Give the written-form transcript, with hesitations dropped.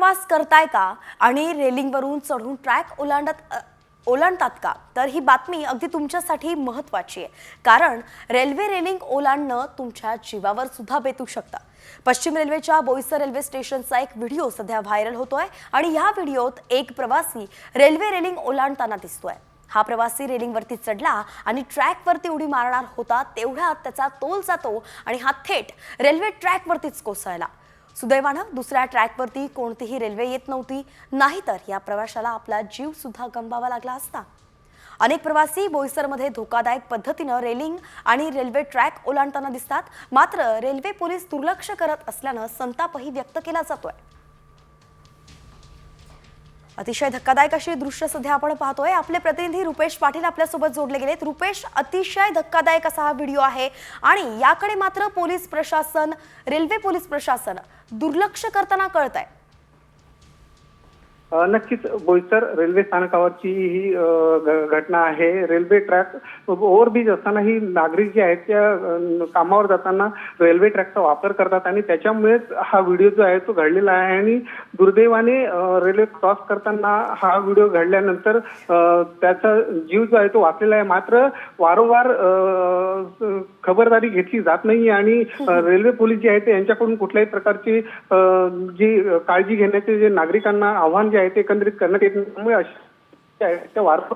प्रवास करताय का आणि रेलिंगवरून चढून ट्रॅक ओलांडतात का? तर ही बातमी अगदी तुमच्यासाठी महत्त्वाची आहे, कारण रेल्वे रेलिंग ओलांडणं तुमच्या जीवावर सुद्धा बेतू शकतं. पश्चिम रेल्वेच्या बोईसर रेल्वे स्टेशनचा एक व्हिडिओ सध्या व्हायरल होतोय आणि ह्या व्हिडिओत एक प्रवासी रेल्वे रेलिंग ओलांडताना दिसतोय. हा प्रवासी रेलिंगवरती चढला आणि ट्रॅकवरती उडी मारणार होता, तेवढ्यात त्याचा तोल जातो आणि हा थेट रेल्वे ट्रॅकवरतीच कोसळला. सुदैवानं दुसऱ्या ट्रॅकवरती कोणतीही रेल्वे येत नव्हती, नाहीतर या प्रवाशाला आपला जीव सुद्धा गमवावा लागला असता. अनेक प्रवासी बोईसरमध्ये धोकादायक पद्धतीनं रेलिंग आणि रेल्वे ट्रॅक ओलांडताना दिसतात, मात्र रेल्वे पोलीस दुर्लक्ष करत असल्यानं संतापही व्यक्त केला जातोय. अतिशय धक्कादायक अशी दृश्य सध्या आपण पाहतोय. आपले प्रतिनिधी रुपेश पाटील आपल्यासोबत जोडले गेलेत. रुपेश, अतिशय धक्कादायक असा हा व्हिडिओ आहे आणि याकडे मात्र पोलीस प्रशासन, रेल्वे पोलीस प्रशासन दुर्लक्ष करताना कळतंय. नक्कीच बोईसर रेल्वे स्थानकावरची ही घटना आहे. रेल्वे ट्रॅक ओव्हरब्रिज असतानाही नागरिक जे आहेत त्या कामावर जाताना रेल्वे ट्रॅकचा वापर करतात आणि त्याच्यामुळेच हा व्हिडिओ जो आहे तो घडलेला आहे. आणि दुर्दैवाने रेल्वे क्रॉस करताना हा व्हिडिओ घडल्यानंतर त्याचा जीव जो आहे तो वाचलेला आहे. मात्र वारंवार खबरदारी घेतली जात नाही आणि रेल्वे पोलीस जे आहेत यांच्याकडून कुठल्याही प्रकारची जी काळजी घेण्याचे जे नागरिकांना आव्हान जे आहे ते एकंदरीत करण्यात येत नाही. त्यामुळे अशा वारंवार